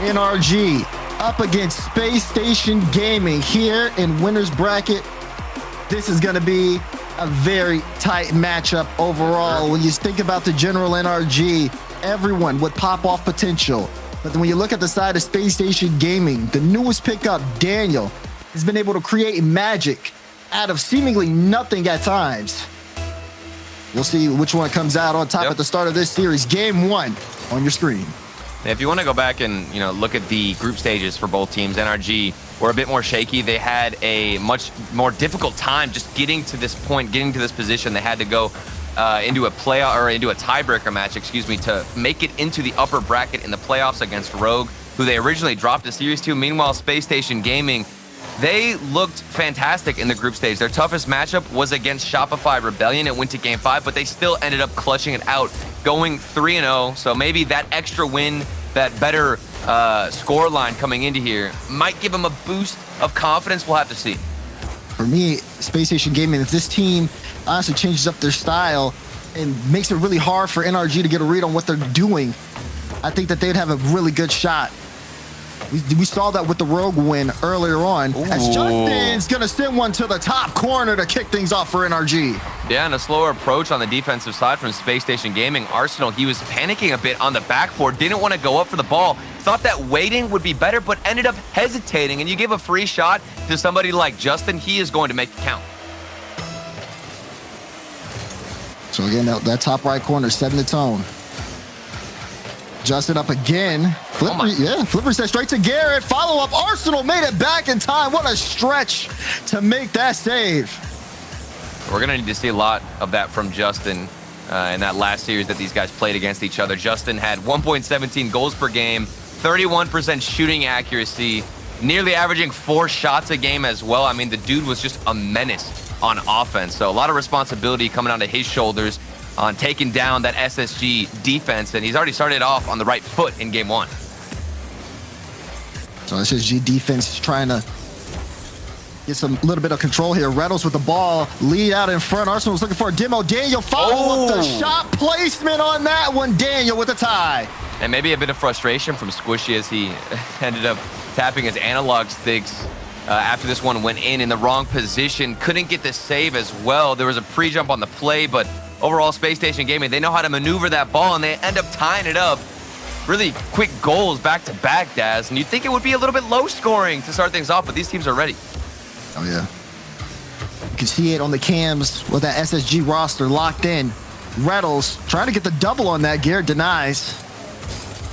NRG up against Spacestation Gaming here in winner's bracket. This is going to be a very tight matchup overall. When you think about the general NRG, everyone with pop-off potential. But when you look at the side of Spacestation Gaming, the newest pickup, Daniel, has been able to create magic out of seemingly nothing at times. We'll see which one comes out on top at the start of this series. Game 1 on your screen. If you want to go back and look at the group stages for both teams, NRG were a bit more shaky. They had a much more difficult time just getting to this point, getting to this position. They had to go into a playoff or into a tiebreaker match, to make it into the upper bracket in the playoffs against Rogue, who they originally dropped a series to. Meanwhile, Spacestation Gaming, they looked fantastic in the group stage. Their toughest matchup was against Shopify Rebellion. It went to Game 5, but they still ended up clutching it out, going 3-0. So maybe that extra win, that better score line coming into here might give them a boost of confidence. We'll have to see. For me, Spacestation Gaming, if this team honestly changes up their style and makes it really hard for NRG to get a read on what they're doing, I think that they'd have a really good shot. We saw that with the Rogue win earlier on. Ooh. As Justin's going to send one to the top corner to kick things off for NRG. Yeah, and a slower approach on the defensive side from Spacestation Gaming. Arsenal, he was panicking a bit on the backboard, didn't want to go up for the ball. Thought that waiting would be better, but ended up hesitating. And you give a free shot to somebody like Justin, he is going to make it count. So again, that top right corner setting the tone. Justin up again. Flipper set straight to Garrett. Follow up. Arsenal made it back in time. What a stretch to make that save. We're going to need to see a lot of that from Justin in that last series that these guys played against each other. Justin had 1.17 goals per game, 31% shooting accuracy, nearly averaging 4 shots a game as well. I mean, the dude was just a menace on offense. So a lot of responsibility coming onto his shoulders on taking down that SSG defense, and he's already started off on the right foot in Game 1. So SSG defense trying to get some little bit of control here. Reynolds with the ball, lead out in front. Arsenal's looking for a demo. Daniel follow up the shot placement on that one. Daniel with the tie. And maybe a bit of frustration from Squishy as he ended up tapping his analog sticks after this one went in the wrong position. Couldn't get the save as well. There was a pre-jump on the play, but overall, Spacestation Gaming, they know how to maneuver that ball, and they end up tying it up. Really quick goals back-to-back, Daz. And you'd think it would be a little bit low scoring to start things off, but these teams are ready. Oh, yeah. You can see it on the cams with that SSG roster locked in. Reynolds trying to get the double on that. Garrett denies.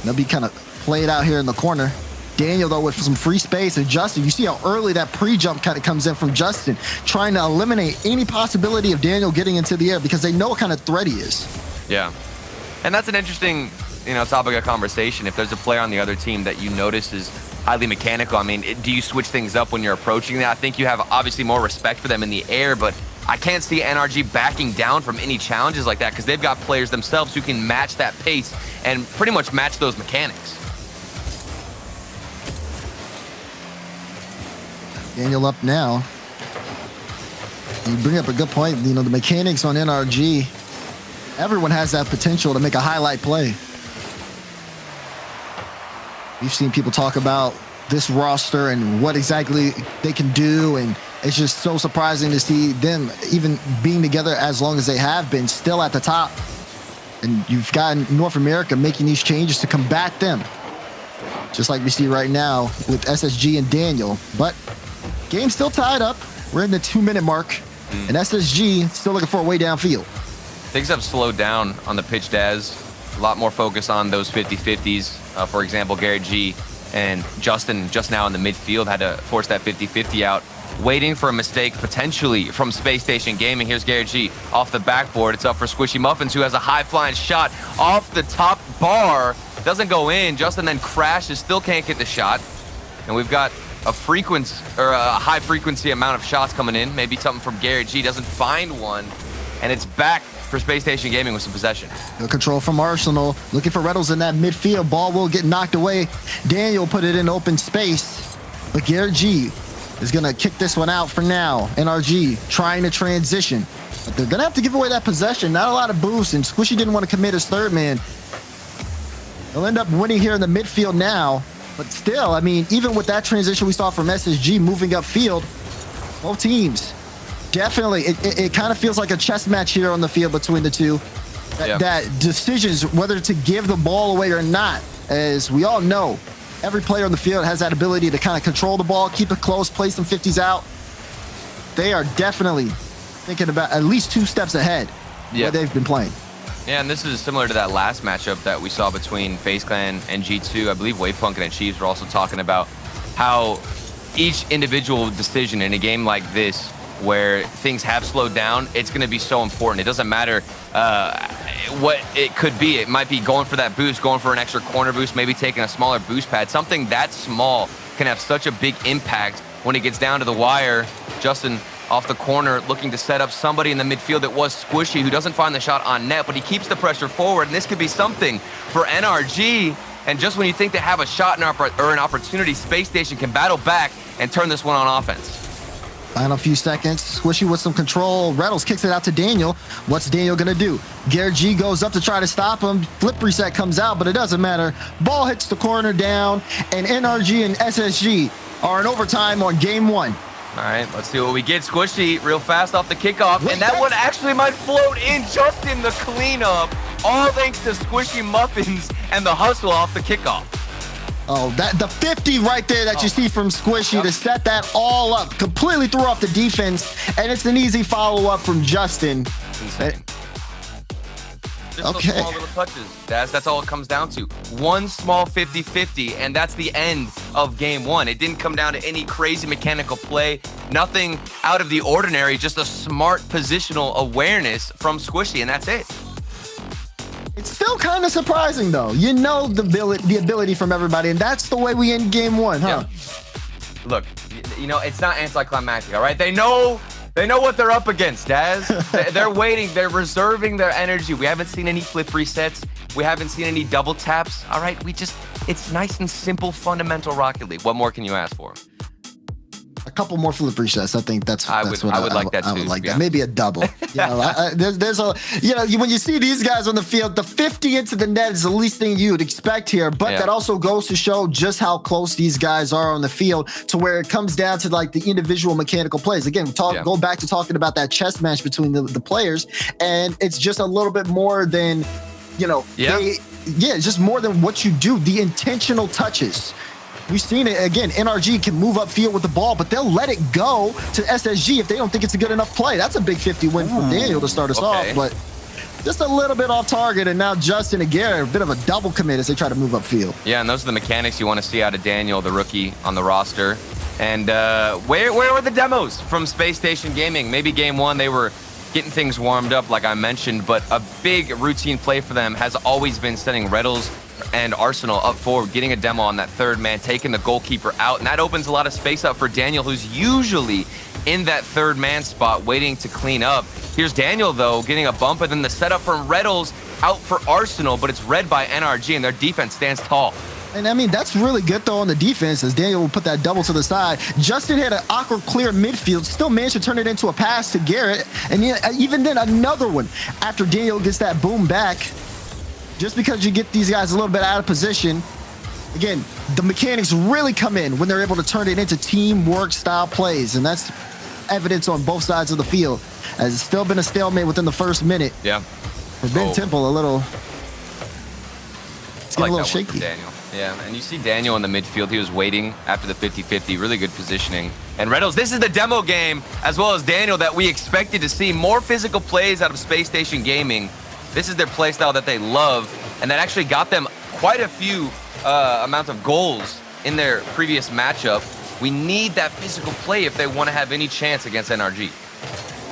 They'll be kind of played out here in the corner. Daniel, though, with some free space. And Justin, you see how early that pre-jump kind of comes in from Justin, trying to eliminate any possibility of Daniel getting into the air because they know what kind of threat he is. Yeah. And that's an interesting, topic of conversation. If there's a player on the other team that you notice is highly mechanical, I mean, do you switch things up when you're approaching that? I think you have obviously more respect for them in the air, but I can't see NRG backing down from any challenges like that because they've got players themselves who can match that pace and pretty much match those mechanics. Daniel up now. You bring up a good point. The mechanics on NRG, everyone has that potential to make a highlight play. We've seen people talk about this roster and what exactly they can do, and it's just so surprising to see them even being together as long as they have been, still at the top. And you've got North America making these changes to combat them, just like we see right now with SSG and Daniel. But game still tied up. We're in the 2-minute mark, and SSG still looking for a way downfield. Things have slowed down on the pitch, Daz. A lot more focus on those 50-50s. For example, Garrett G and Justin just now in the midfield had to force that 50-50 out, waiting for a mistake potentially from Spacestation Gaming. Here's Garrett G off the backboard. It's up for Squishy Muffins, who has a high-flying shot off the top bar. Doesn't go in. Justin then crashes, still can't get the shot. And we've got a high frequency amount of shots coming in. Maybe something from Garrett G, doesn't find one, and it's back for Spacestation Gaming with some possession. Good control from Arsenal. Looking for Reynolds in that midfield. Ball will get knocked away. Daniel put it in open space, but Garrett G is going to kick this one out for now. NRG trying to transition, but they're going to have to give away that possession. Not a lot of boost, and Squishy didn't want to commit his third man. They'll end up winning here in the midfield now. But still, I mean, even with that transition we saw from SSG moving upfield, both teams, definitely, it kind of feels like a chess match here on the field between the two. That decisions, whether to give the ball away or not, as we all know, every player on the field has that ability to kind of control the ball, keep it close, play some 50s out. They are definitely thinking about at least 2 steps ahead where they've been playing. Yeah, and this is similar to that last matchup that we saw between FaZe Clan and G2. I believe Wavepunk and Chiefs were also talking about how each individual decision in a game like this, where things have slowed down, it's going to be so important. It doesn't matter what it could be. It might be going for that boost, going for an extra corner boost, maybe taking a smaller boost pad. Something that small can have such a big impact when it gets down to the wire. Justin off the corner looking to set up somebody in the midfield that was Squishy, who doesn't find the shot on net, but he keeps the pressure forward, and this could be something for NRG. And just when you think they have a shot or an opportunity, Spacestation can battle back and turn this one on offense. Final few seconds. Squishy with some control. Reynolds kicks it out to Daniel. What's Daniel going to do? Garrett G goes up to try to stop him. Flip reset comes out, but it doesn't matter. Ball hits the corner down, and NRG and SSG are in overtime on game 1. All right, let's see what we get. Squishy real fast off the kickoff, and that one actually might float in just in the cleanup, all thanks to Squishy Muffins and the hustle off the kickoff. Oh, the 50 right there that you see from Squishy to set that all up, completely threw off the defense, and it's an easy follow-up from Justin. Insane. Just those small little touches. That's all it comes down to. One small 50-50, and that's the end of game 1. It didn't come down to any crazy mechanical play, nothing out of the ordinary, just a smart positional awareness from Squishy, and that's it. It's still kind of surprising, though. You know the ability from everybody, and that's the way we end game 1, huh? Yeah. Look, you know, it's not anticlimactic, all right? They know what they're up against, Daz. They're waiting. They're reserving their energy. We haven't seen any flip resets. We haven't seen any double taps. All right, it's nice and simple, fundamental Rocket League. What more can you ask for? A couple more flip resets. I think that's I what would like that too. I would like that. Maybe a double. You know, there's a, you know, when you see these guys on the field, the 50 into the net is the least thing you'd expect here. But that also goes to show just how close these guys are on the field, to where it comes down to like the individual mechanical plays. Again, go back to talking about that chess match between the players, and it's just a little bit more than, you know, it's just more than what you do. The intentional touches. We've seen it again. NRG can move upfield with the ball, but they'll let it go to SSG if they don't think it's a good enough play. That's a big 50 win for Daniel to start us off, but just a little bit off target. And now Justin and Garrett, a bit of a double commit as they try to move upfield. Yeah, and those are the mechanics you want to see out of Daniel, the rookie on the roster. And where were the demos from Space Station Gaming? Maybe game 1 they were getting things warmed up, like I mentioned, but a big routine play for them has always been sending Reddles and Arsenal up forward, getting a demo on that third man, taking the goalkeeper out, and that opens a lot of space up for Daniel, who's usually in that third man spot waiting to clean up. Here's Daniel, though, getting a bump, and then the setup from Reddles out for Arsenal, but it's read by NRG, and their defense stands tall. And I mean, that's really good, though, on the defense, as Daniel will put that double to the side. Justin had an awkward clear midfield, still managed to turn it into a pass to Garrett, and even then another one after Daniel gets that boom back. Just because you get these guys a little bit out of position, again, the mechanics really come in when they're able to turn it into teamwork style plays, and that's evidence on both sides of the field, as it's still been a stalemate within the first minute. Yeah. For Ben Temple, it's getting a little shaky. Daniel. Yeah, and you see Daniel in the midfield. He was waiting after the 50-50, really good positioning. And Reynolds, this is the demo game, as well as Daniel, that we expected to see more physical plays out of Space Station Gaming. This is their play style that they love, and that actually got them quite a few amount of goals in their previous matchup. We need that physical play if they want to have any chance against NRG.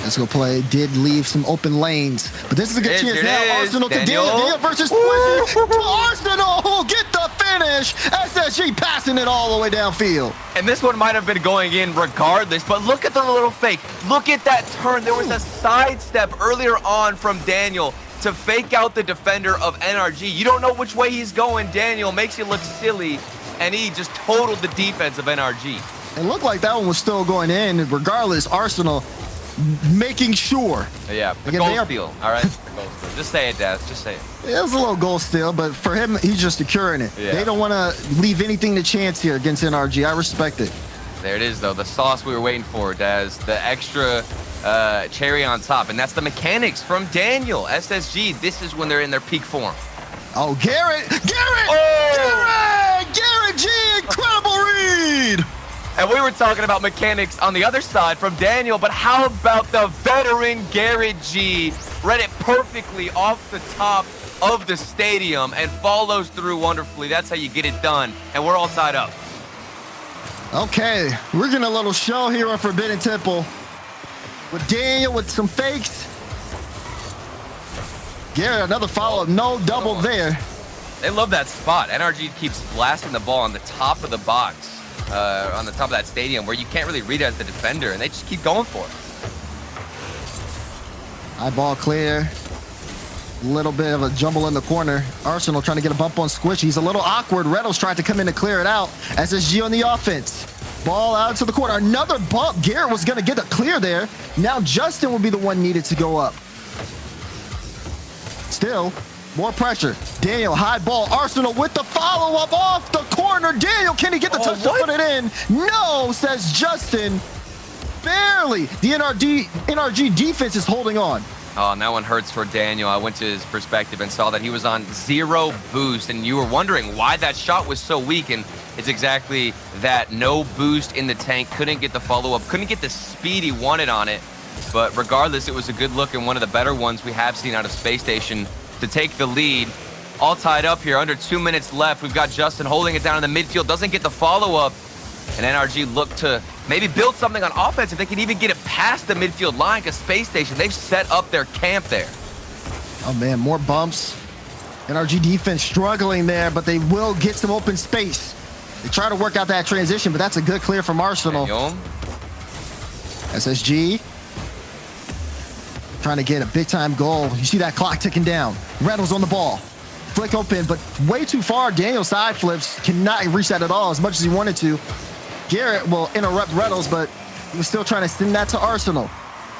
Physical play did leave some open lanes, but this is a good chance now. Arsenal to Daniel versus Squishy to Arsenal, who'll get the finish. SSG passing it all the way downfield. And this one might have been going in regardless, but look at the little fake. Look at that turn. There was a sidestep earlier on from Daniel to fake out the defender of NRG. You don't know which way he's going. Daniel makes you look silly, and he just totaled the defense of NRG. It looked like that one was still going in. Regardless, Arsenal making sure. Yeah, the Again, goal steal. All right, the goal steal. Just say it, Daz. Just say it. It was a little goal steal, but for him, he's just securing it. Yeah. They don't want to leave anything to chance here against NRG. I respect it. There it is, though. The sauce we were waiting for, Daz. The extra cherry on top. And that's the mechanics from Daniel. SSG, this is when they're in their peak form. Oh, Garrett! Oh! Garrett G, incredible read! And we were talking about mechanics on the other side from Daniel, but how about the veteran Garrett G? Read it perfectly off the top of the stadium and follows through wonderfully. That's how you get it done. And we're all tied up. Okay, we're getting a little show here on Forbidden Temple with Daniel with some fakes. Garrett, another follow-up, no double there. They love that spot. NRG keeps blasting the ball on the top of the box, on the top of that stadium where you can't really read it as the defender, and they just keep going for it. High ball clear. Little bit of a jumble in the corner. Arsenal trying to get a bump on Squish. He's a little awkward. Reynolds tried to come in to clear it out. SSG on the offense. Ball out to the corner. Another bump. Garrett was going to get a clear there. Now Justin will be the one needed to go up. Still, more pressure. Daniel, high ball. Arsenal with the follow-up off the corner. Daniel, can he get the touch to put it in? No, says Justin. Barely. The NRG defense is holding on. Oh, and that one hurts for Daniel. I went to his perspective and saw that he was on 0 boost, and you were wondering why that shot was so weak, and it's exactly that. No boost in the tank, couldn't get the follow-up, couldn't get the speed he wanted on it. But regardless, it was a good look and one of the better ones we have seen out of Spacestation to take the lead. All tied up here, under 2 minutes left. We've got Justin holding it down in the midfield, doesn't get the follow-up. And NRG look to maybe build something on offense if they can even get it past the midfield line, because Spacestation, they've set up their camp there. Oh, man, more bumps. NRG defense struggling there, but they will get some open space. They try to work out that transition, but that's a good clear from Arsenal. Daniel. SSG trying to get a big-time goal. You see that clock ticking down. Reynolds on the ball. Flick open, but way too far. Daniel side flips. Cannot reach that at all as much as he wanted to. Garrett will interrupt Reynolds, but he was still trying to send that to Arsenal.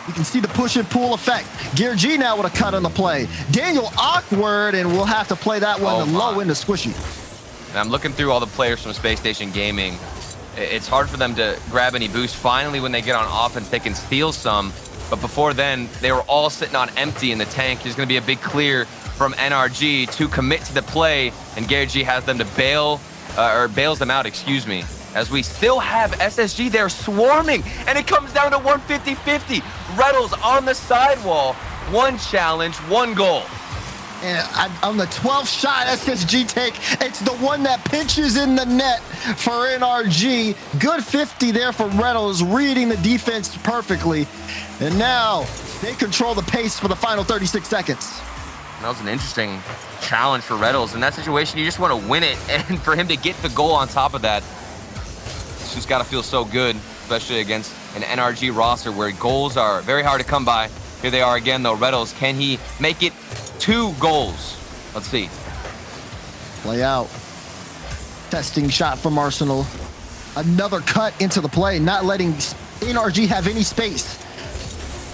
You can see the push and pull effect. Garrett G now with a cut on the play. Daniel awkward, and we'll have to play that one low into Squishy. And I'm looking through all the players from Spacestation Gaming. It's hard for them to grab any boost. Finally, when they get on offense, they can steal some. But before then, they were all sitting on empty in the tank. There's going to be a big clear from NRG to commit to the play, and Garrett G has them to bails them out, excuse me. As we still have SSG there swarming, and it comes down to 150-50. Reynolds on the sidewall. One challenge, one goal. And on the 12th shot SSG take, it's the one that pinches in the net for NRG. Good 50 there for Reynolds, reading the defense perfectly. And now they control the pace for the final 36 seconds. That was an interesting challenge for Reynolds. In that situation, you just want to win it, and for him to get the goal on top of that, it's just got to feel so good, especially against an NRG roster where goals are very hard to come by. Here they are again, though. Reynolds, can he make it 2 goals? Let's see. Play out. Testing shot from Arsenal. Another cut into the play, not letting NRG have any space.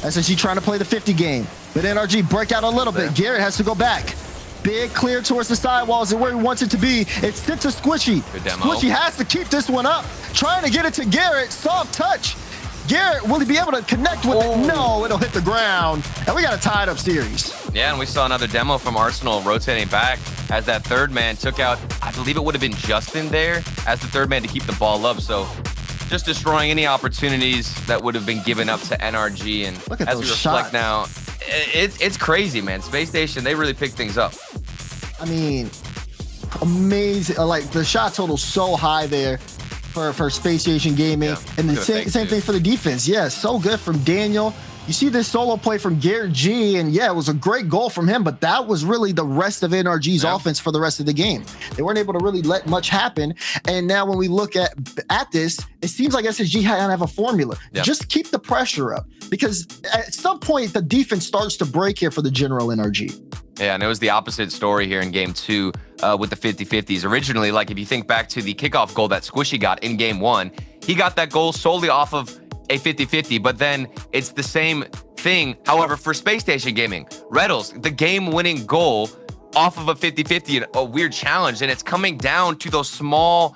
SSG trying to play the 50 game, but NRG break out a little bit. Garrett has to go back. Big clear towards the sidewalls and where he wants it to be. It's sent to Squishy. Good demo. Squishy has to keep this one up. Trying to get it to Garrett. Soft touch. Garrett, will he be able to connect with it? No, it'll hit the ground. And we got a tied up series. Yeah, and we saw another demo from Arsenal rotating back as that third man took out, I believe it would have been Justin there, as the third man to keep the ball up. So just destroying any opportunities that would have been given up to NRG. And look at as those we reflect shots. now, it's crazy, man. Spacestation, they really picked things up. I mean, amazing. Like, the shot total so high there for Spacestation Gaming. Yeah, and the good same thing for the defense. Yeah, so good from Daniel. You see this solo play from Garrett G, and yeah, it was a great goal from him, but that was really the rest of NRG's offense for the rest of the game. They weren't able to really let much happen. And now when we look at this, it seems like SSG have a formula. Yep. Just keep the pressure up, because at some point the defense starts to break here for the general NRG. Yeah, and it was the opposite story here in game 2 with the 50-50s. Originally, like if you think back to the kickoff goal that Squishy got in game 1, he got that goal solely off of a 50-50, but then it's the same thing. However, for Space Station Gaming, Reddles, the game-winning goal off of a 50-50, a weird challenge, and it's coming down to those small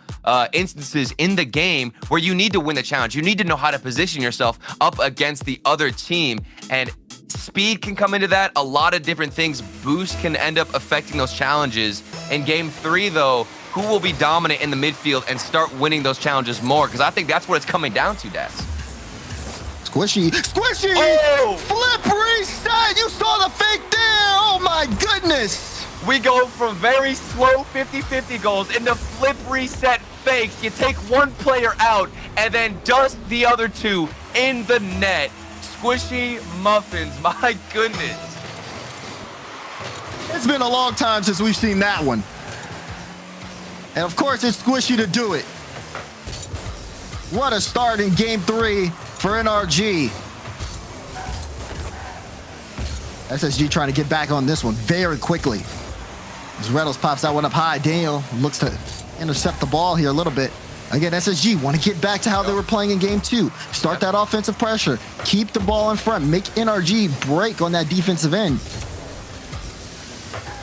instances in the game where you need to win the challenge. You need to know how to position yourself up against the other team, and speed can come into that. A lot of different things. Boost can end up affecting those challenges. In game 3, though, who will be dominant in the midfield and start winning those challenges more? Because I think that's what it's coming down to, Daz. Squishy. Oh! Flip reset. You saw the fake there. Oh my goodness. We go from very slow 50-50 goals into flip reset fakes. You take one player out and then dust the other two in the net. Squishy muffins, my goodness. It's been a long time since we've seen that one. And of course, it's Squishy to do it. What a start in game 3 for NRG. SSG trying to get back on this one very quickly. As Reynolds pops that one up high, Daniel looks to intercept the ball here a little bit. Again, SSG want to get back to how they were playing in game 2. Start that offensive pressure. Keep the ball in front. Make NRG break on that defensive end.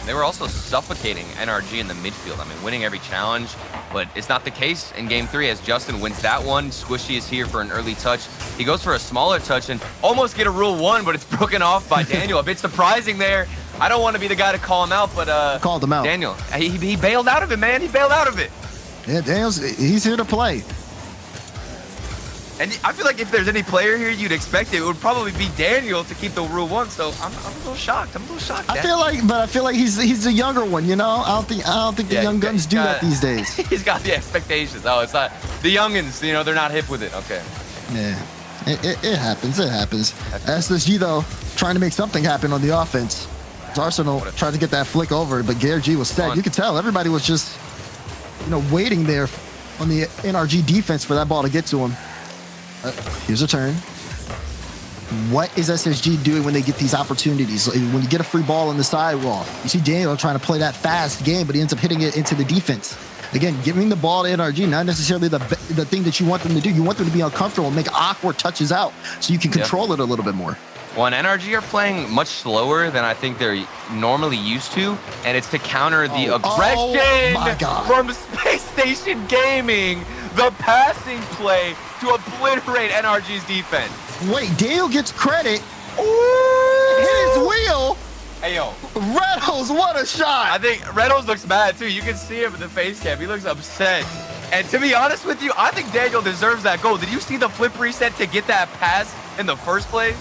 They were also suffocating NRG in the midfield. I mean, winning every challenge, but it's not the case in game 3 as Justin wins that one. Squishy is here for an early touch. He goes for a smaller touch and almost get a rule 1, but it's broken off by Daniel. A bit surprising there. I don't want to be the guy to call him out, but called him out. Daniel, he bailed out of it, man. He bailed out of it. Yeah, he's here to play. And I feel like if there's any player here you'd expect it would probably be Daniel to keep the rule 1. So I'm a little shocked. I feel like he's the younger one. You know, I don't think the young guns do that these days. He's got the expectations. Oh, it's not the youngins. You know, they're not hip with it. Okay. Yeah, it happens. It happens. SSG though trying to make something happen on the offense. Arsenal tried to get that flick over, but Gary G was set. You could tell everybody was just, waiting there on the NRG defense for that ball to get to him. Here's a turn. What is SSG doing when they get these opportunities? When you get a free ball on the sidewall, you see Daniel trying to play that fast game, but he ends up hitting it into the defense. Again, giving the ball to NRG, not necessarily the thing that you want them to do. You want them to be uncomfortable and make awkward touches out so you can control it a little bit more. Well, and NRG are playing much slower than I think they're normally used to, and it's to counter the aggression from Space Station Gaming, the passing play to obliterate NRG's defense. Wait, Dale gets credit. Ooh! Hit his wheel. Hey, yo. Reynolds, what a shot. I think Reynolds looks mad, too. You can see him in the face cam. He looks upset. And to be honest with you, I think Daniel deserves that goal. Did you see the flip reset to get that pass in the first place?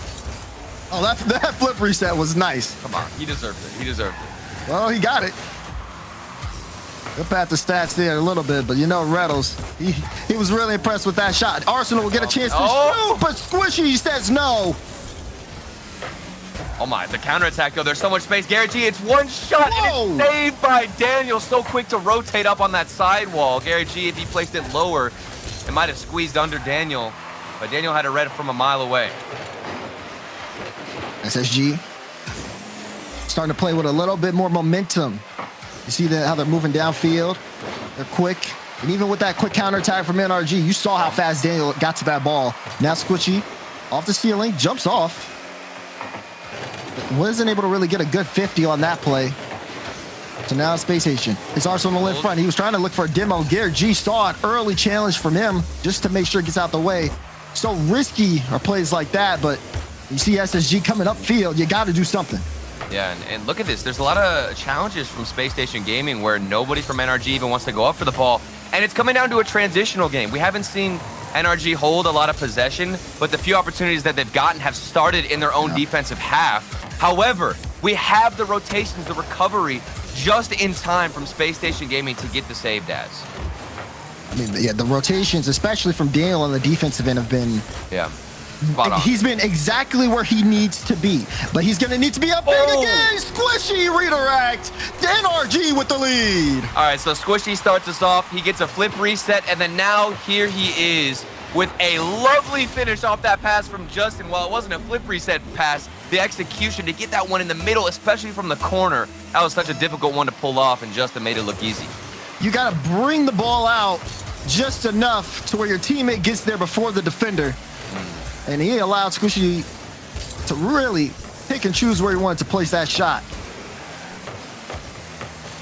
Oh, that flip reset was nice. Come on, he deserved it. He deserved it. Well, he got it. We'll pat the stats there a little bit, but Reynolds, he was really impressed with that shot. Arsenal will get a chance to shoot, but Squishy says no. Oh my, the counterattack though, there's so much space. Gary G, it's one shot and it's saved by Daniel. So quick to rotate up on that sidewall. Gary G, if he placed it lower, it might have squeezed under Daniel, but Daniel had it read from a mile away. SSG starting to play with a little bit more momentum. You see how they're moving downfield. They're quick. And even with that quick counterattack from NRG, you saw how fast Daniel got to that ball. Now Squishy off the ceiling, jumps off. But wasn't able to really get a good 50 on that play. So now Space Station. It's Arsenal in front. He was trying to look for a demo. Gary G saw an early challenge from him just to make sure it gets out the way. So risky are plays like that, but you see SSG coming upfield, you got to do something. Yeah, and look at this. There's a lot of challenges from Space Station Gaming where nobody from NRG even wants to go up for the ball, and it's coming down to a transitional game. We haven't seen NRG hold a lot of possession, but the few opportunities that they've gotten have started in their own defensive half. However, we have the rotations, the recovery, just in time from Space Station Gaming to get the save, Daz. I mean, yeah, the rotations, especially from Daniel on the defensive end, have been... Yeah. He's been exactly where he needs to be, but he's going to need to be up big again. Squishy redirect. NRG with the lead. All right, so Squishy starts us off. He gets a flip reset, and then now here he is with a lovely finish off that pass from Justin. While it wasn't a flip reset pass, the execution to get that one in the middle, especially from the corner, that was such a difficult one to pull off, and Justin made it look easy. You got to bring the ball out just enough to where your teammate gets there before the defender. And he allowed Squishy to really pick and choose where he wanted to place that shot.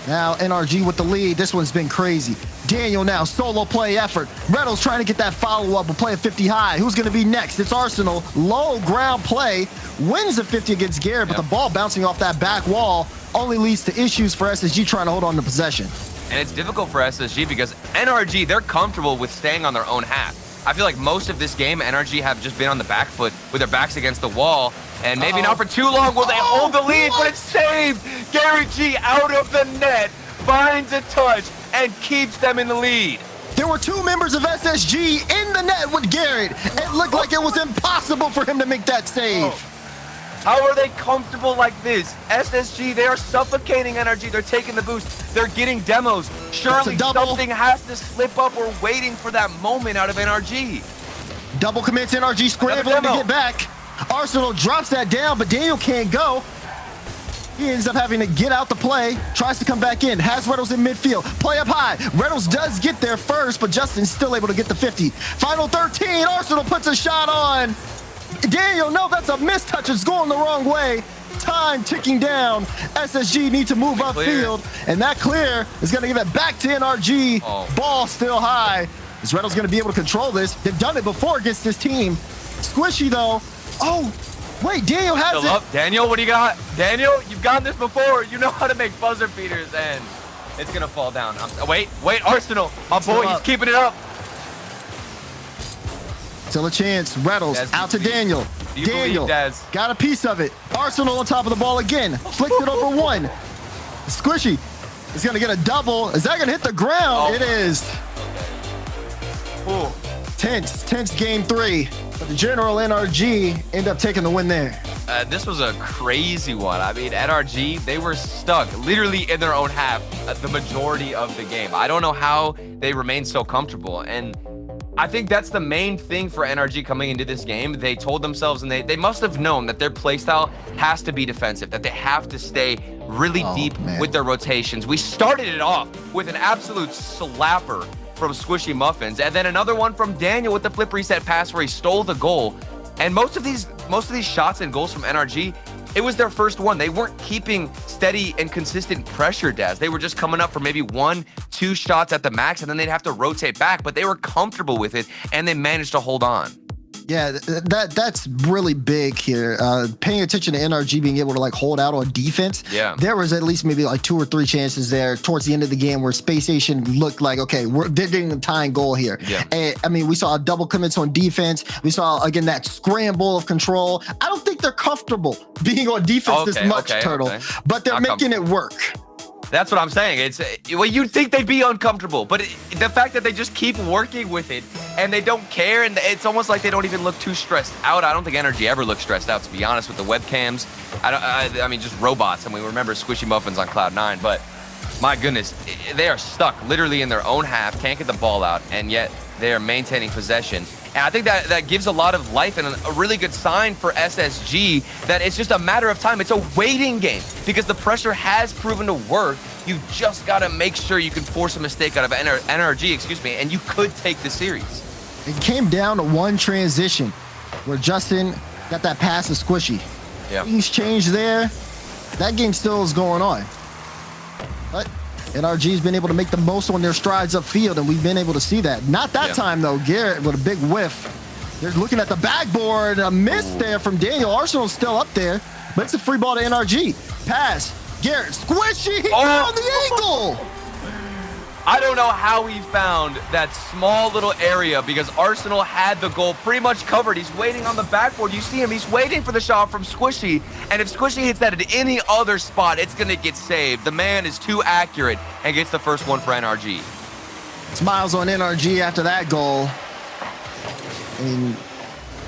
Now NRG with the lead. This one's been crazy. Daniel now, solo play effort. Reynolds trying to get that follow-up and play a 50 high. Who's going to be next? It's Arsenal. Low ground play. Wins the 50 against Garrett, but the ball bouncing off that back wall only leads to issues for SSG trying to hold on to possession. And it's difficult for SSG because NRG, they're comfortable with staying on their own half. I feel like most of this game, NRG have just been on the back foot with their backs against the wall. And maybe not for too long will they hold the lead, but it's saved. Gary G out of the net, finds a touch, and keeps them in the lead. There were two members of SSG in the net with Garrett. It looked like it was impossible for him to make that save. How are they comfortable like this? SSG, they are suffocating NRG. They're taking the boost. They're getting demos. Surely something has to slip up. We're waiting for that moment out of NRG. Double commits NRG scrambling to get back. Arsenal drops that down, but Daniel can't go. He ends up having to get out the play, tries to come back in, has Reynolds in midfield, play up high. Reynolds does get there first, but Justin's still able to get the 50. Final 13, Arsenal puts a shot on. Daniel, no, that's a mistouch. It's going the wrong way. Time ticking down. SSG need to move upfield, and that clear is going to give it back to NRG. Ball still high. Is Reynolds going to be able to control this? They've done it before against this team. Squishy, though. Oh, wait, Daniel has still it. Up. Daniel, what do you got? Daniel, you've gotten this before. You know how to make buzzer beaters, and it's going to fall down. Wait, Arsenal. My boy, he's keeping it up. Still a chance. Reynolds out to Daniel. Daniel got a piece of it. Arsenal on top of the ball again. Flicks it over one. Squishy is going to get a double. Is that going to hit the ground? It is. Ooh. Tense game 3. But the general NRG end up taking the win there. This was a crazy one. I mean, NRG, they were stuck literally in their own half the majority of the game. I don't know how they remained so comfortable. And I think that's the main thing for NRG coming into this game. They told themselves, and they must have known that their playstyle has to be defensive, that they have to stay really deep with their rotations. We started it off with an absolute slapper from Squishy Muffins, and then another one from Daniel with the flip reset pass where he stole the goal. And most of these shots and goals from NRG, it was their first one. They weren't keeping steady and consistent pressure, Daz. They were just coming up for maybe 1-2 shots at the max, and then they'd have to rotate back, but they were comfortable with it, and they managed to hold on. Yeah, that's really big here. Paying attention to NRG being able to like hold out on defense. Yeah, there was at least maybe like 2 or 3 chances there towards the end of the game where Spacestation looked like, okay, they're getting a tying goal here. Yeah, and I mean, we saw double commits on defense. We saw again that scramble of control. I don't think they're comfortable being on defense this much, Turtle, but they're making it work. That's what I'm saying. It's well, you'd think they'd be uncomfortable, but the fact that they just keep working with it and they don't care, and it's almost like they don't even look too stressed out. I don't think NRG ever looked stressed out, to be honest, with the webcams. I mean, just robots. And we remember Squishy Muffins on Cloud 9, but my goodness, they are stuck literally in their own half, can't get the ball out, and yet they are maintaining possession. And I think that gives a lot of life and a really good sign for SSG that it's just a matter of time. It's a waiting game because the pressure has proven to work. You've just got to make sure you can force a mistake out of NRG, and you could take the series. It came down to one transition where Justin got that pass to Squishy. Yeah. Things changed there. That game still is going on. But NRG's been able to make the most on their strides upfield, and we've been able to see that. Not that time, though. Garrett with a big whiff. They're looking at the backboard. A miss there from Daniel. Arsenal's still up there, but it's a free ball to NRG. Pass. Garrett. Squishy. He got on the angle. I don't know how he found that small little area because Arsenal had the goal pretty much covered. He's waiting on the backboard. You see him. He's waiting for the shot from Squishy. And if Squishy hits that at any other spot, it's going to get saved. The man is too accurate and gets the first one for NRG. Smiles on NRG after that goal. And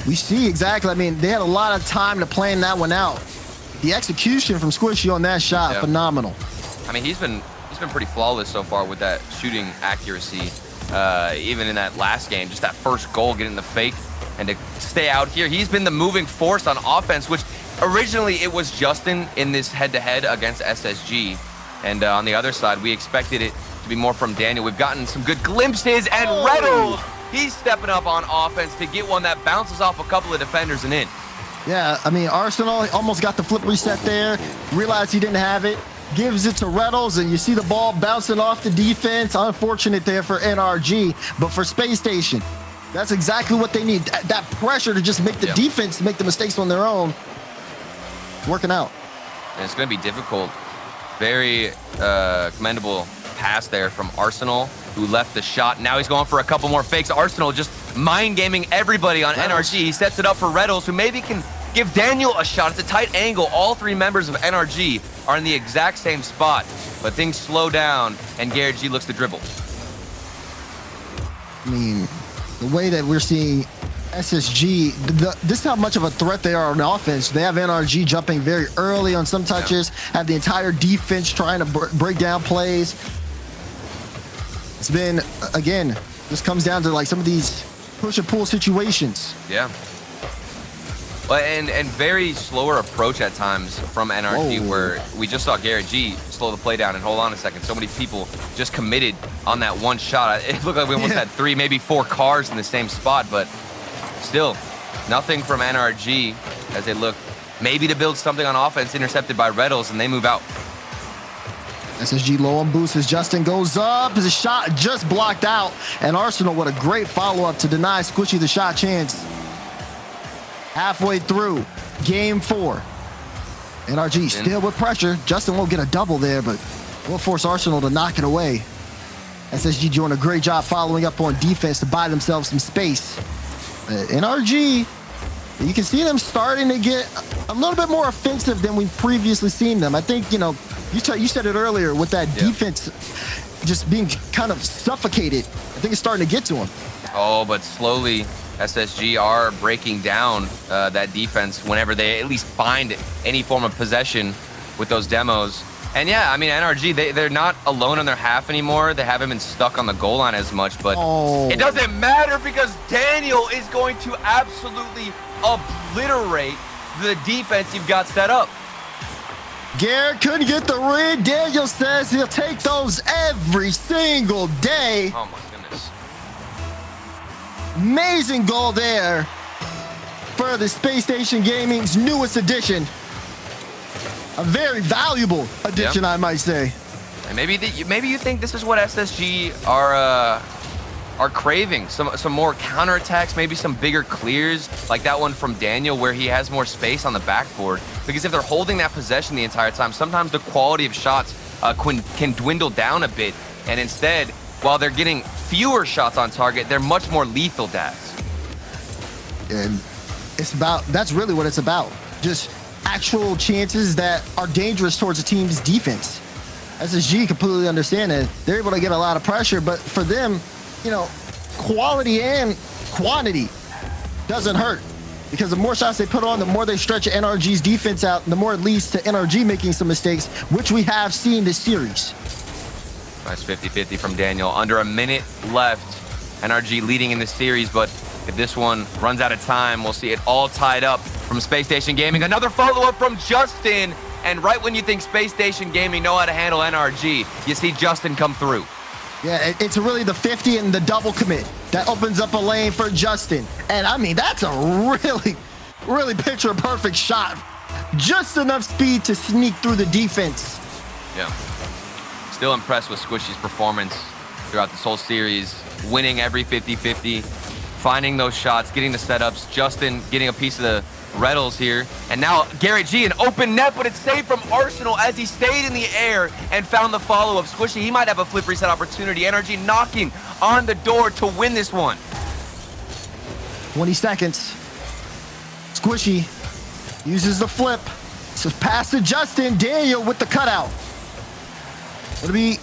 we see exactly. I mean, they had a lot of time to plan that one out. The execution from Squishy on that shot, phenomenal. I mean, he's been pretty flawless so far with that shooting accuracy. Even in that last game, just that first goal, getting the fake and to stay out here. He's been the moving force on offense, which originally it was Justin in this head-to-head against SSG. And on the other side, we expected it to be more from Daniel. We've gotten some good glimpses, and Reynolds He's stepping up on offense to get one that bounces off a couple of defenders and in. Yeah, I mean, Arsenal almost got the flip reset there. Realized he didn't have it. Gives it to Reynolds, and you see the ball bouncing off the defense. Unfortunate there for NRG, but for Space Station, that's exactly what they need. That pressure to just make the defense make the mistakes on their own. Working out. And it's going to be difficult. Very commendable pass there from Arsenal, who left the shot. Now he's going for a couple more fakes. Arsenal just mind gaming everybody on NRG. He sets it up for Reynolds, who maybe can give Daniel a shot. It's a tight angle. All three members of NRG are in the exact same spot, but things slow down, and Garrett G looks to dribble. I mean, the way that we're seeing SSG, this is how much of a threat they are on offense. They have NRG jumping very early on some touches, have the entire defense trying to break down plays. It's been, again, this comes down to like some of these push and pull situations. Yeah. Well, and very slower approach at times from NRG, where we just saw Garrett G slow the play down and hold on a second. So many people just committed on that one shot. It looked like we almost had 3, maybe 4 cars in the same spot, but still nothing from NRG as they look maybe to build something on offense, intercepted by Reynolds, and they move out. SSG low on boost as Justin goes up. His shot just blocked out, and Arsenal, what a great follow-up to deny Squishy the shot chance. Halfway through game 4. NRG still with pressure. Justin won't get a double there, but will force Arsenal to knock it away. SSG doing a great job following up on defense to buy themselves some space. NRG, you can see them starting to get a little bit more offensive than we've previously seen them. I think, you know, you said it earlier with that defense just being kind of suffocated. I think it's starting to get to them. Oh, but slowly SSG are breaking down that defense whenever they at least find any form of possession with those demos. And yeah, I mean, NRG, they're not alone in their half anymore. They haven't been stuck on the goal line as much, but it doesn't matter because Daniel is going to absolutely obliterate the defense you've got set up. Garrett couldn't get the rid. Daniel says he'll take those every single day. Oh my goodness. Amazing goal there for the Space Station Gaming's newest addition. A very valuable addition, I might say. And maybe you think this is what SSG are craving. Some more counterattacks, maybe some bigger clears, like that one from Daniel where he has more space on the backboard. Because if they're holding that possession the entire time, sometimes the quality of shots can dwindle down a bit. And instead, while they're getting fewer shots on target, they're much more lethal, Dax. And that's really what it's about. Just actual chances that are dangerous towards a team's defense. SSG completely understand that. They're able to get a lot of pressure, but for them, you know, quality and quantity doesn't hurt. Because the more shots they put on, the more they stretch NRG's defense out, the more it leads to NRG making some mistakes, which we have seen this series. Nice 50-50 from Daniel. Under a minute left. NRG leading in the series, but if this one runs out of time, we'll see it all tied up from Space Station Gaming. Another follow-up from Justin. And right when you think Space Station Gaming know how to handle NRG, you see Justin come through. Yeah, it's really the 50 and the double commit that opens up a lane for Justin. And I mean, that's a really, really picture-perfect shot. Just enough speed to sneak through the defense. Yeah. Still impressed with Squishy's performance throughout this whole series. Winning every 50-50, finding those shots, getting the setups. Justin getting a piece of the Reynolds here. And now Garrett G, an open net, but it's saved from Arsenal as he stayed in the air and found the follow-up. Squishy, he might have a flip reset opportunity. NRG knocking on the door to win this one. 20 seconds. Squishy uses the flip. So pass to Justin. Daniel with the cutout. It'll be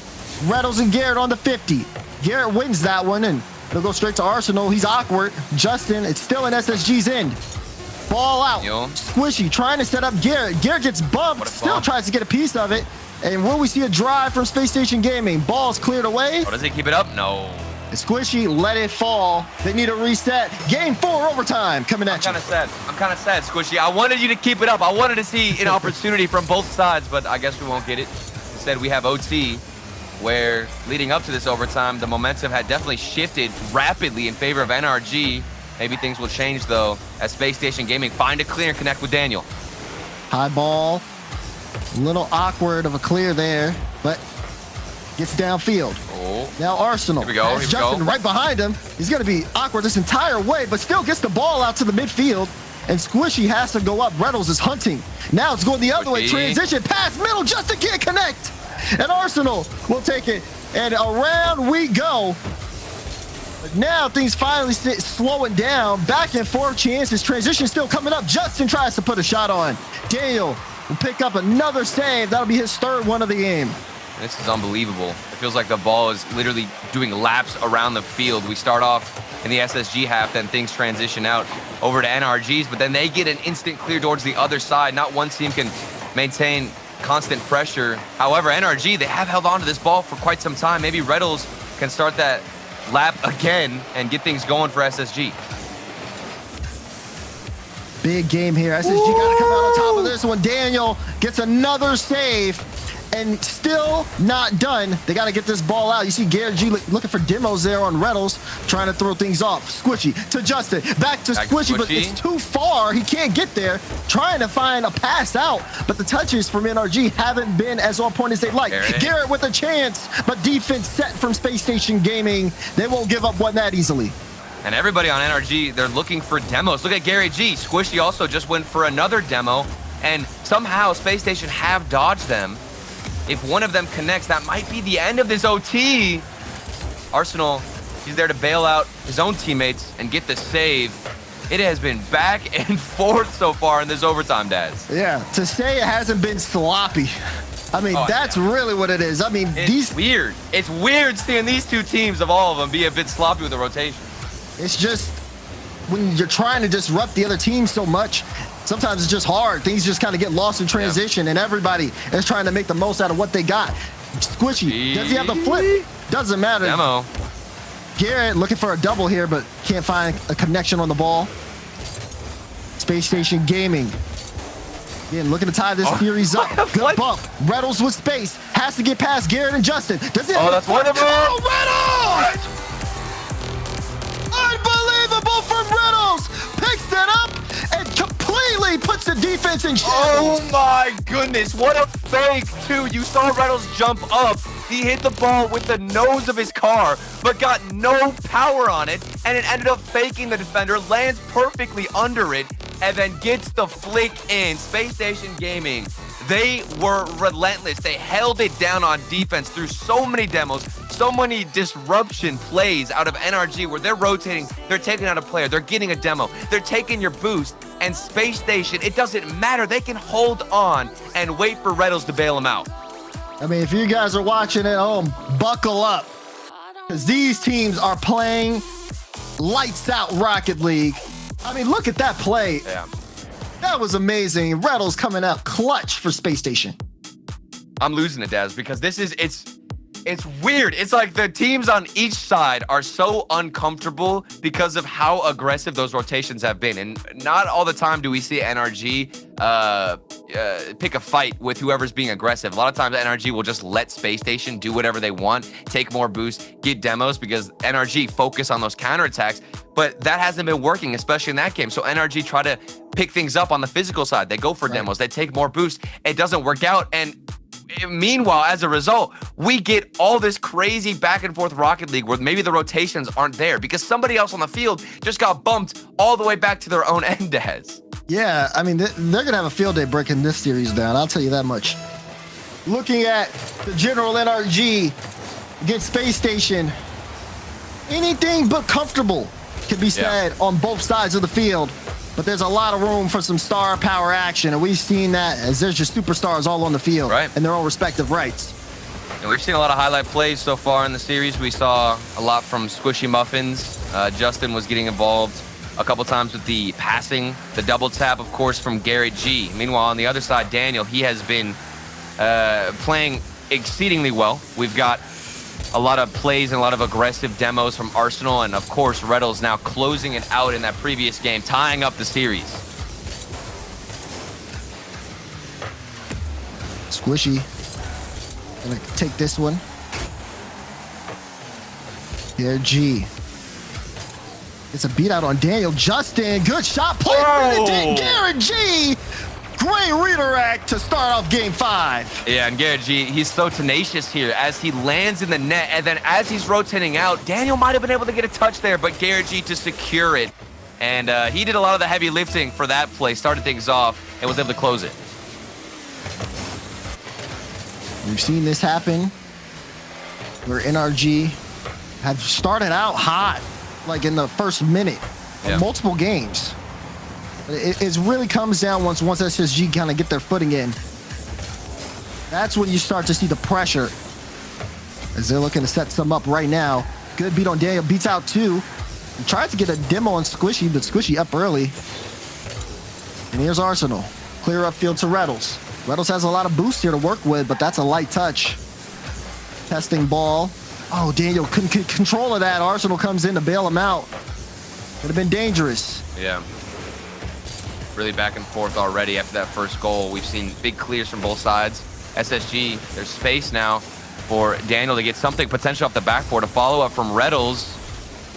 Reynolds and Garrett on the 50. Garrett wins that one, and it'll go straight to Arsenal. He's awkward. Justin, it's still in SSG's end. Ball out. Squishy trying to set up Garrett. Garrett gets bumped. Still tries to get a piece of it. And will we see a drive from Space Station Gaming? Ball's cleared away. Oh, does he keep it up? No. And Squishy let it fall. They need a reset. Game 4 overtime coming at you. I'm kind of sad, Squishy. I wanted you to keep it up. I wanted to see an opportunity from both sides, but I guess we won't get it. Instead, we have OT. where leading up to this overtime, the momentum had definitely shifted rapidly in favor of NRG. Maybe things will change, though, as Spacestation Gaming find a clear and connect with Daniel. High ball. A little awkward of a clear there, but gets downfield. Oh. Now Arsenal. Here we go. Has Justin right behind him. He's going to be awkward this entire way, but still gets the ball out to the midfield. And Squishy has to go up. Reynolds is hunting. Now it's going the other way. Transition, pass, middle, Justin can't connect. And Arsenal will take it. And around we go. But now things finally slowing down. Back and forth chances. Transition still coming up. Justin tries to put a shot on. Daniel will pick up another save. That'll be his third one of the game. This is unbelievable. It feels like the ball is literally doing laps around the field. We start off in the SSG half, then things transition out over to NRG's, but then they get an instant clear towards the other side. Not one team can maintain constant pressure. However, NRG, they have held on to this ball for quite some time. Maybe Reynolds can start that lap again and get things going for SSG. Big game here. SSG got to come out on top of this one. Daniel gets another save. And still not done. They got to get this ball out. You see Garrett G looking for demos there on Reynolds, trying to throw things off. Squishy to Justin. Back to Squishy, but it's too far. He can't get there. Trying to find a pass out, but the touches from NRG haven't been as on point as they'd like. Garrett with a chance, but defense set from Space Station Gaming. They won't give up one that easily. And everybody on NRG, they're looking for demos. Look at Gary G. Squishy also just went for another demo, and somehow Space Station have dodged them. If one of them connects, that might be the end of this OT. Arsenal, he's there to bail out his own teammates and get the save. It has been back and forth so far in this overtime, Daz. Yeah, to say it hasn't been sloppy. I mean, that's really what it is. I mean, it's weird. It's weird seeing these two teams of all of them be a bit sloppy with the rotation. It's just when you're trying to disrupt the other team so much, sometimes it's just hard. Things just kind of get lost in transition, and everybody is trying to make the most out of what they got. Squishy, does he have the flip? Doesn't matter. Demo. Garrett looking for a double here, but can't find a connection on the ball. Space Station Gaming. Again, looking to tie this series up. Good bump. Reynolds with space. Has to get past Garrett and Justin. Does it? Oh, that's wonderful. Oh, Reynolds! Unbelievable from Reynolds. Picks it up and completely puts the defense in shambles. Oh my goodness, what a fake too. You saw Reynolds jump up. He hit the ball with the nose of his car, but got no power on it, and it ended up faking the defender, lands perfectly under it, and then gets the flick in. Space Station Gaming, they were relentless. They held it down on defense through so many demos, so many disruption plays out of NRG where they're rotating, they're taking out a player, they're getting a demo, they're taking your boost, and Space Station, it doesn't matter. They can hold on and wait for Reynolds to bail them out. I mean, if you guys are watching at home, buckle up, because these teams are playing lights out Rocket League. I mean, look at that play. Yeah. That was amazing. Reynolds coming out clutch for Space Station. I'm losing it, Daz, because it's weird. It's like the teams on each side are so uncomfortable because of how aggressive those rotations have been. And not all the time do we see NRG pick a fight with whoever's being aggressive. A lot of times NRG will just let Space Station do whatever they want, take more boost, get demos, because NRG focus on those counterattacks. But that hasn't been working, especially in that game. So NRG try to pick things up on the physical side. They go for demos. They take more boost. It doesn't work out. And meanwhile, as a result, we get all this crazy back and forth Rocket League where maybe the rotations aren't there because somebody else on the field just got bumped all the way back to their own end, Dez. Yeah, I mean, they're going to have a field day breaking this series down. I'll tell you that much. Looking at the general NRG against Space Station, anything but comfortable can be said on both sides of the field. But there's a lot of room for some star power action, and we've seen that as there's just superstars all on the field in their own respective rights. And we've seen a lot of highlight plays so far in the series. We saw a lot from Squishy Muffins. Justin was getting involved a couple times with the passing, the double tap, of course, from Garrett G. Meanwhile, on the other side, Daniel, he has been playing exceedingly well. We've got a lot of plays and a lot of aggressive demos from Arsenal, and of course Reynolds now closing it out in that previous game, tying up the series. Squishy gonna take this one. NRG. It's a beat out on Daniel. Justin, good shot play. Garrett G. Great redirect to start off game 5. Yeah, and Garrett G, he's so tenacious here as he lands in the net, and then as he's rotating out, Daniel might have been able to get a touch there, but Garrett G to secure it. And he did a lot of the heavy lifting for that play, started things off, and was able to close it. We've seen this happen where NRG have started out hot, like in the first minute of multiple games. It really comes down once SSG kind of get their footing in. That's when you start to see the pressure as they're looking to set some up right now. Good beat on Daniel, beats out 2. He tried to get a demo on Squishy, but Squishy up early. And here's Arsenal. Clear upfield to Reddles. Reddles has a lot of boost here to work with, but that's a light touch. Testing ball. Oh, Daniel couldn't get control of that. Arsenal comes in to bail him out. Could have been dangerous. Yeah. Really back and forth already after that first goal. We've seen big clears from both sides. SSG, there's space now for Daniel to get something potential off the backboard. A follow-up from Reddles.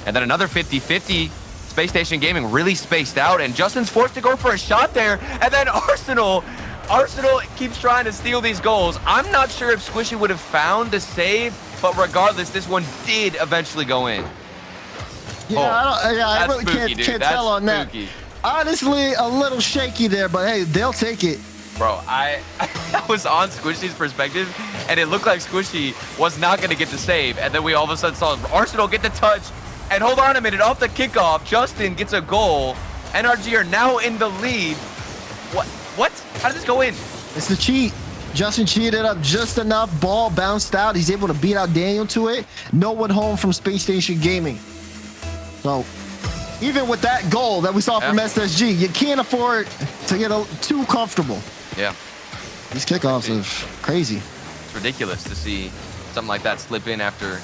And then another 50-50. Space Station Gaming really spaced out, and Justin's forced to go for a shot there. And then Arsenal keeps trying to steal these goals. I'm not sure if Squishy would have found the save, but regardless, this one did eventually go in. Yeah, I really can't tell on that. Honestly, a little shaky there, but hey, they'll take it. Bro, I was on Squishy's perspective, and it looked like Squishy was not going to get the save, and then we all of a sudden saw Arsenal get the touch, and hold on a minute, off the kickoff, Justin gets a goal. NRG are now in the lead. What? How did this go in? It's the cheat. Justin cheated up just enough. Ball bounced out. He's able to beat out Daniel to it. No one home from Space Station Gaming. So, even with that goal that we saw from SSG, you can't afford to get too comfortable. Yeah. These kickoffs are crazy. It's ridiculous to see something like that slip in after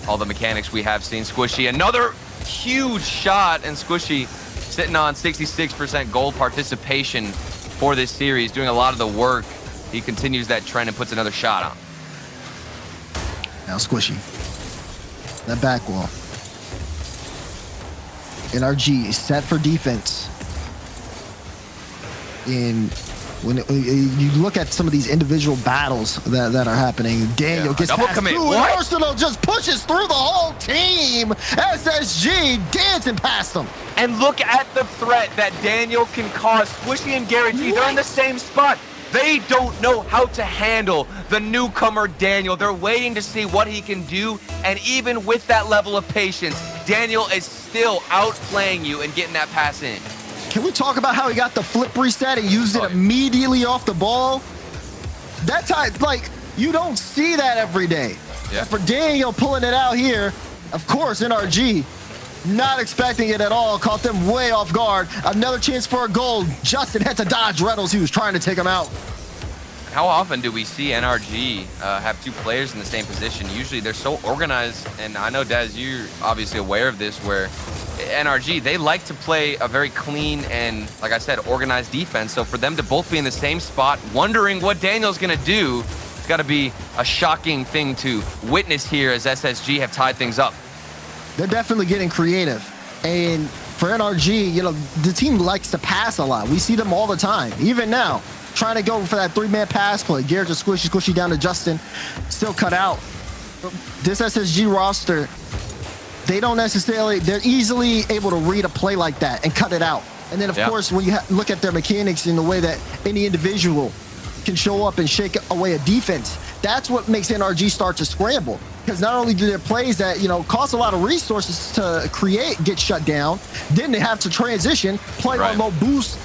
all the mechanics we have seen. Squishy, another huge shot, and Squishy sitting on 66% goal participation for this series, doing a lot of the work. He continues that trend and puts another shot on. Now Squishy. That back wall. NRG is set for defense. And when you look at some of these individual battles that are happening, Daniel gets past through, and Arsenal just pushes through the whole team. SSG dancing past them. And look at the threat that Daniel can cause. Squishy and Garrett G, they're in the same spot. They don't know how to handle the newcomer Daniel. They're waiting to see what he can do. And even with that level of patience, Daniel is still outplaying you and getting that pass in. Can we talk about how he got the flip reset and used it immediately off the ball? That time, like, you don't see that every day. Yeah. And for Daniel pulling it out here, of course, NRG, not expecting it at all, caught them way off guard. Another chance for a goal. Justin had to dodge Reynolds. He was trying to take him out. How often do we see NRG have two players in the same position? Usually they're so organized, and I know, Daz, you're obviously aware of this, where NRG, they like to play a very clean and, like I said, organized defense. So for them to both be in the same spot, wondering what Daniel's going to do, it's got to be a shocking thing to witness here as SSG have tied things up. They're definitely getting creative. And for NRG, you know, the team likes to pass a lot. We see them all the time, even now. Trying to go for that 3-man pass play. Garrett just squishy down to Justin. Still cut out. This SSG roster, they don't necessarily, they're easily able to read a play like that and cut it out. And then, of course, when you look at their mechanics in the way that any individual can show up and shake away a defense, that's what makes NRG start to scramble. Because not only do their plays that, you know, cost a lot of resources to create get shut down, then they have to transition, play on low boost.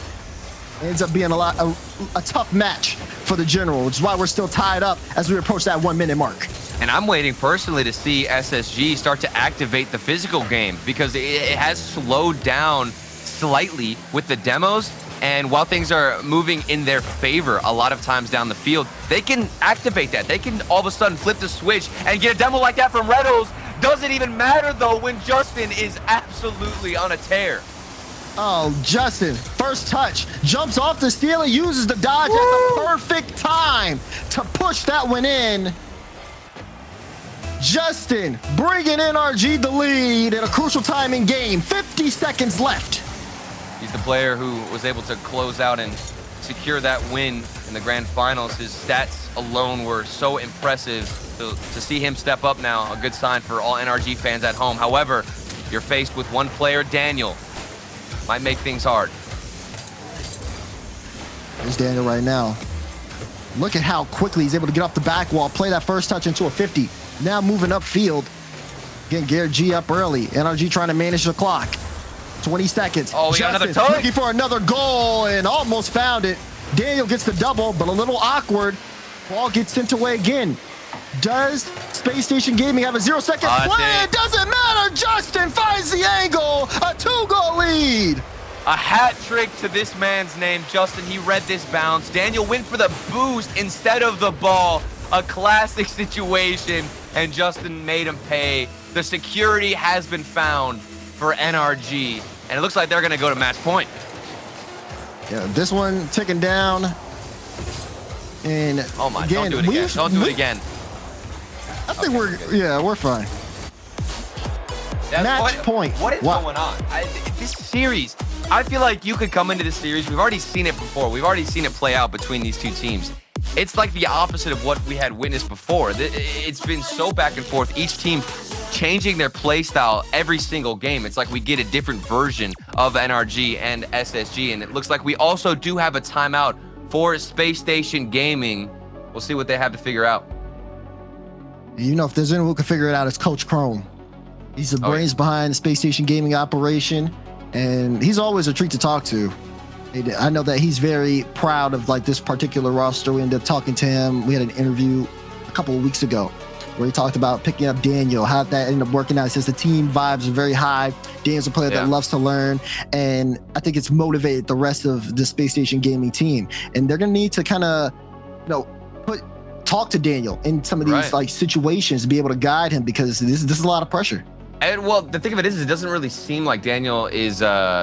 It ends up being a tough match for the general, which is why we're still tied up as we approach that 1-minute mark. And I'm waiting personally to see SSG start to activate the physical game, because it has slowed down slightly with the demos. And while things are moving in their favor a lot of times down the field, they can activate that. They can all of a sudden flip the switch and get a demo like that from Reddles. Doesn't even matter, though, when Justin is absolutely on a tear. Oh, Justin, first touch, jumps off the steal and uses the dodge at the perfect time to push that one in. Justin bringing NRG the lead in a crucial time in game. 50 seconds left. He's the player who was able to close out and secure that win in the grand finals. His stats alone were so impressive. To see him step up now, a good sign for all NRG fans at home. However, you're faced with one player, Daniel. Might make things hard. There's Daniel right now. Look at how quickly he's able to get off the back wall, play that first touch into a 50. Now moving upfield. Getting Garrett G up early. NRG trying to manage the clock. 20 seconds. Oh, we got another touch. Looking for another goal and almost found it. Daniel gets the double, but a little awkward. Ball gets sent away again. Does Space Station Gaming have a 0-second play? It doesn't matter. Justin finds the angle. A 2-goal lead. A hat trick to this man's name, Justin. He read this bounce. Daniel went for the boost instead of the ball. A classic situation, and Justin made him pay. The security has been found for NRG, and it looks like they're going to go to match point. Yeah, this one ticking down. And oh my, again, don't do it again. Don't do it again. I think we're fine. Match point. What is going on? This series, I feel like you could come into this series. We've already seen it before. We've already seen it play out between these two teams. It's like the opposite of what we had witnessed before. It's been so back and forth. Each team changing their play style every single game. It's like we get a different version of NRG and SSG, and it looks like we also do have a timeout for Space Station Gaming. We'll see what they have to figure out. You know, if there's anyone who can figure it out, it's Coach Chrome. He's the brains behind the Space Station Gaming operation, and he's always a treat to talk to. I know that he's very proud of like this particular roster. We ended up talking to him. We had an interview a couple of weeks ago where he talked about picking up Daniel, how that ended up working out. He says the team vibes are very high. Daniel's a player that loves to learn, and I think it's motivated the rest of the Space Station Gaming team. And they're gonna need to kind of, talk to Daniel in some of these like situations to be able to guide him, because this is a lot of pressure. And well, the thing of it is, it doesn't really seem like Daniel is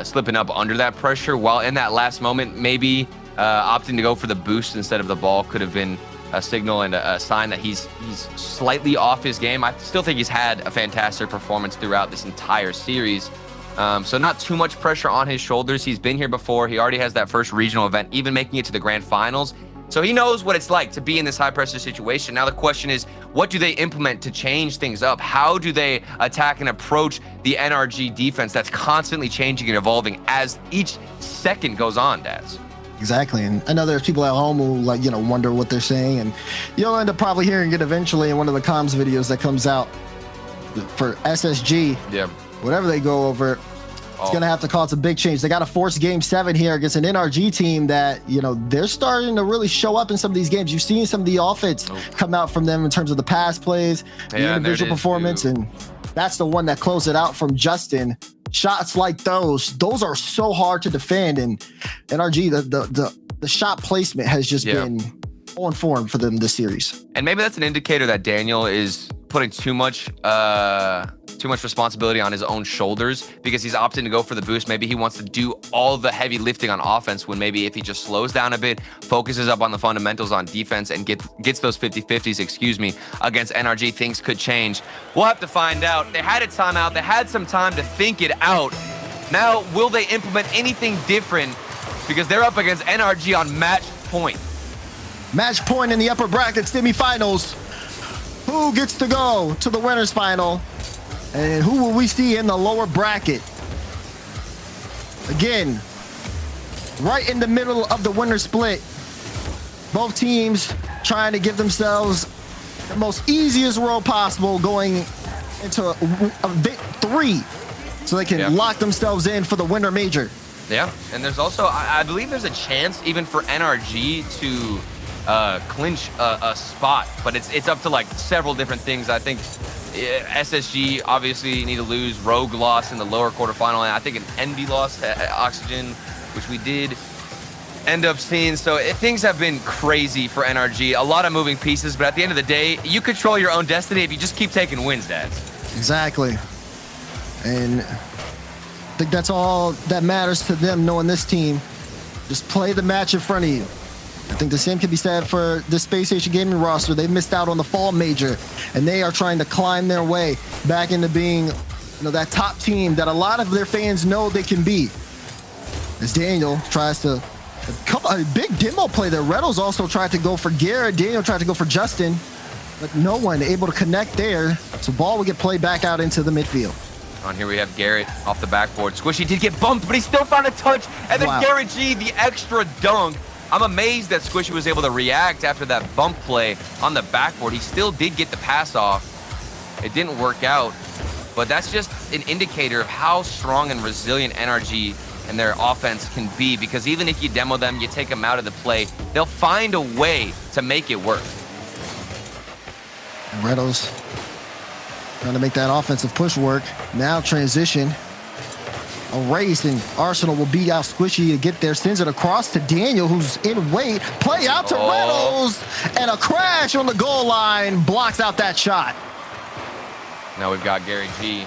slipping up under that pressure. While in that last moment, maybe opting to go for the boost instead of the ball could have been a signal and a sign that he's slightly off his game. I still think he's had a fantastic performance throughout this entire series. So not too much pressure on his shoulders. He's been here before. He already has that first regional event, even making it to the grand finals. So he knows what it's like to be in this high pressure situation. Now the question is, what do they implement to change things up? How do they attack and approach the NRG defense that's constantly changing and evolving as each second goes on, Daz? Exactly. And I know there's people at home who wonder what they're saying, and you'll end up probably hearing it eventually in one of the comms videos that comes out for SSG. Yeah. Whatever they go over, it's going to have to cause a big change. They got to force game 7 here against an NRG team that, they're starting to really show up in some of these games. You've seen some of the offense come out from them in terms of the pass plays, the individual performance, and that's the one that closed it out from Justin. Shots like those are so hard to defend, and NRG, the shot placement has just been on form for them this series. And maybe that's an indicator that Daniel is putting too much responsibility on his own shoulders, because he's opting to go for the boost. Maybe he wants to do all the heavy lifting on offense, when maybe if he just slows down a bit, focuses up on the fundamentals on defense, and gets those 50-50s, against NRG, things could change. We'll have to find out. They had a timeout. They had some time to think it out. Now, will they implement anything different? Because they're up against NRG on match point. Match point in the upper bracket semifinals. Who gets to go to the winners final? And who will we see in the lower bracket? Again, right in the middle of the winner split. Both teams trying to give themselves the most easiest road possible going into a victory, so they can lock themselves in for the winner major. Yeah, and there's also, I believe there's a chance even for NRG to clinch a spot, but it's up to like several different things. I think SSG obviously need to lose. Rogue loss in the lower quarterfinal, and I think an Envy loss to Oxygen, which we did end up seeing. So things have been crazy for NRG. A lot of moving pieces, but at the end of the day, you control your own destiny if you just keep taking wins, Dads. Exactly. And I think that's all that matters to them, knowing this team. Just play the match in front of you. I think the same can be said for the Spacestation Gaming roster. They've missed out on the fall major, and they are trying to climb their way back into being, that top team that a lot of their fans know they can be. As Daniel tries to, a big demo play there. Reynolds also tried to go for Garrett. Daniel tried to go for Justin, but no one able to connect there. So ball will get played back out into the midfield. On here we have Garrett off the backboard. Squishy did get bumped, but he still found a touch. And then Garrett G, the extra dunk. I'm amazed that Squishy was able to react after that bump play on the backboard. He still did get the pass off. It didn't work out, but that's just an indicator of how strong and resilient NRG and their offense can be, because even if you demo them, you take them out of the play, they'll find a way to make it work. Reynolds trying to make that offensive push work. Now transition. A race, and Arsenal will beat out Squishy to get there. Sends it across to Daniel, who's in weight. Play out to Reynolds, and a crash on the goal line blocks out that shot. Now we've got Gary G.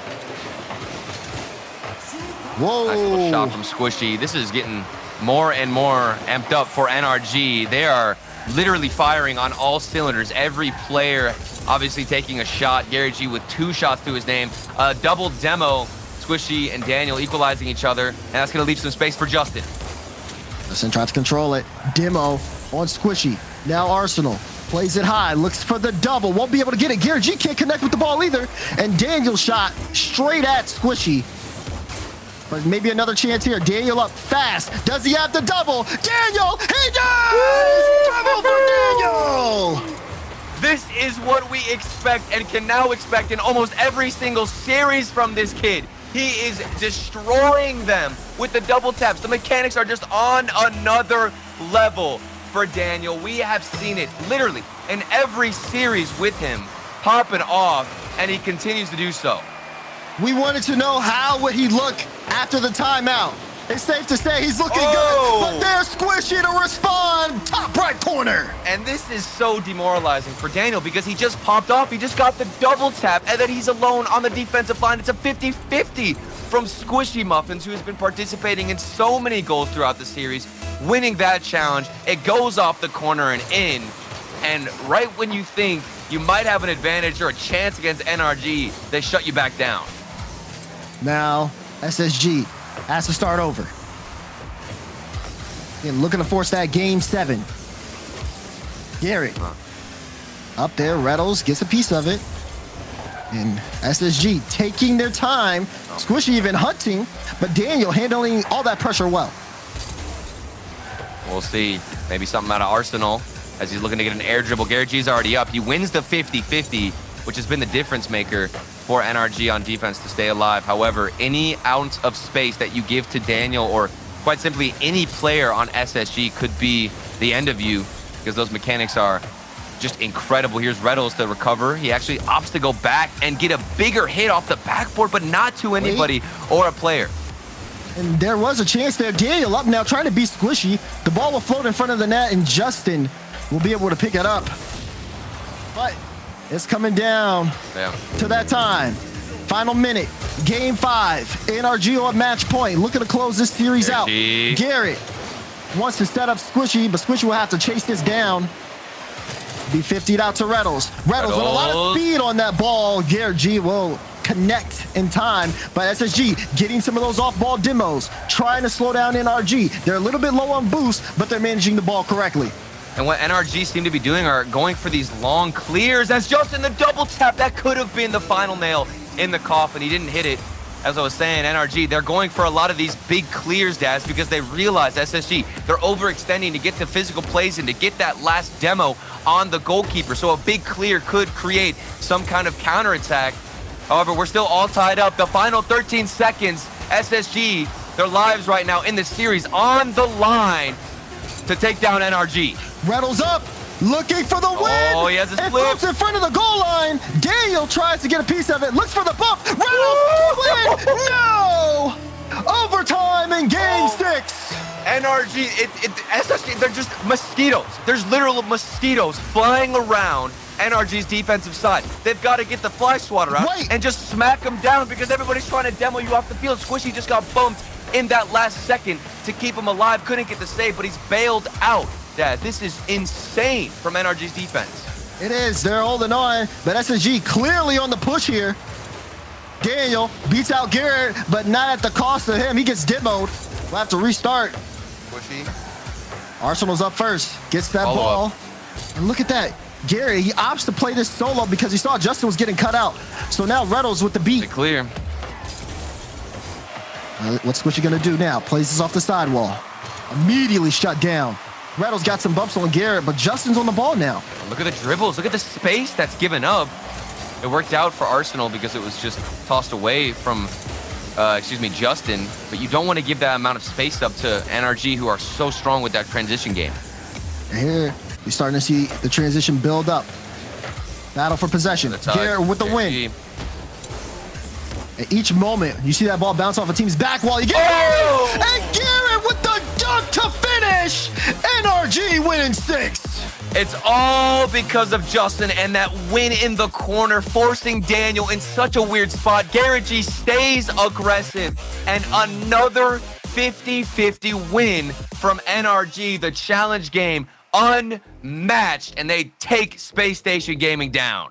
Whoa. Nice little shot from Squishy. This is getting more and more amped up for NRG. They are literally firing on all cylinders. Every player obviously taking a shot. Gary G with 2 shots to his name. A double demo. Squishy and Daniel equalizing each other. And that's going to leave some space for Justin. Justin tries to control it. Demo on Squishy. Now Arsenal plays it high. Looks for the double. Won't be able to get it. Gary G can't connect with the ball either. And Daniel shot straight at Squishy. But maybe another chance here. Daniel up fast. Does he have the double? Daniel! He does! Double for Daniel! This is what we expect and can now expect in almost every single series from this kid. He is destroying them with the double taps. The mechanics are just on another level for Daniel. We have seen it literally in every series with him popping off, and he continues to do so. We wanted to know how would he look after the timeout. It's safe to say he's looking good, but there's Squishy to respond, top right corner. And this is so demoralizing for Daniel because he just popped off. He just got the double tap, and then he's alone on the defensive line. It's a 50-50 from Squishy Muffins, who has been participating in so many goals throughout the series, winning that challenge. It goes off the corner and in, and right when you think you might have an advantage or a chance against NRG, they shut you back down. Now, SSG has to start over. And looking to force that game 7. Garrett up there. Reynolds gets a piece of it. And SSG taking their time. Squishy even hunting, but Daniel handling all that pressure well. We'll see. Maybe something out of Arsenal as he's looking to get an air dribble. Garrett G's already up. He wins the 50-50, which has been the difference maker for NRG on defense to stay alive. However, any ounce of space that you give to Daniel, or quite simply any player on SSG, could be the end of you, because those mechanics are just incredible. Here's Reynolds to recover. He actually opts to go back and get a bigger hit off the backboard, but not to anybody or a player. And there was a chance there. Daniel up now trying to beat Squishy. The ball will float in front of the net, and Justin will be able to pick it up. But it's coming down to that time. Final minute, game 5. NRG on match point, looking to close this series out. Garrett wants to set up Squishy, but Squishy will have to chase this down. Be 50'd out to Reynolds. Reynolds with a lot of speed on that ball. Garrett G will connect in time, but SSG getting some of those off-ball demos, trying to slow down NRG. They're a little bit low on boost, but they're managing the ball correctly. And what NRG seem to be doing are going for these long clears. That's just in the double tap. That could have been the final nail in the coffin. He didn't hit it. As I was saying, NRG, they're going for a lot of these big clears, Daz, because they realize SSG, they're overextending to get the physical plays and to get that last demo on the goalkeeper. So a big clear could create some kind of counterattack. However, we're still all tied up. The final 13 seconds, SSG, their lives right now in the series on the line to take down NRG. Reynolds up, looking for the win. Oh, he has his flip. flip. In front of the goal line. Daniel tries to get a piece of it, looks for the bump. Reynolds to win. No! Overtime in game 6. NRG, SSG, they're just mosquitoes. There's literal mosquitoes flying around NRG's defensive side. They've got to get the fly swatter out and just smack them down, because everybody's trying to demo you off the field. Squishy just got bumped in that last second to keep him alive. Couldn't get the save, but he's bailed out Daz, this is insane from NRG's defense. It is. They're holding on, but SSG clearly on the push here. Daniel beats out Garrett, but not at the cost of him. He gets demoed. We'll have to restart. Pushy. Arsenal's up first. Gets that Follow ball. up. And look at that. Gary, he opts to play this solo because he saw Justin was getting cut out. So now Reynolds with the beat. Pretty clear. What's you gonna do now? Plays this off the sidewall. Immediately shut down. Reynolds got some bumps on Garrett, but Justin's on the ball now. Look at the dribbles. Look at the space that's given up. It worked out for Arsenal because it was just tossed away from, Justin. But you don't want to give that amount of space up to NRG, who are so strong with that transition game. And here, you're starting to see the transition build up. Battle for possession. Garrett with the win. At each moment, you see that ball bounce off a team's back wall. You get and Garrett with the dunk to finish. NRG winning 6. It's all because of Justin and that win in the corner, forcing Daniel in such a weird spot. Garrett G stays aggressive, and another 50-50 win from NRG. The challenge game unmatched, and they take Space Station Gaming down.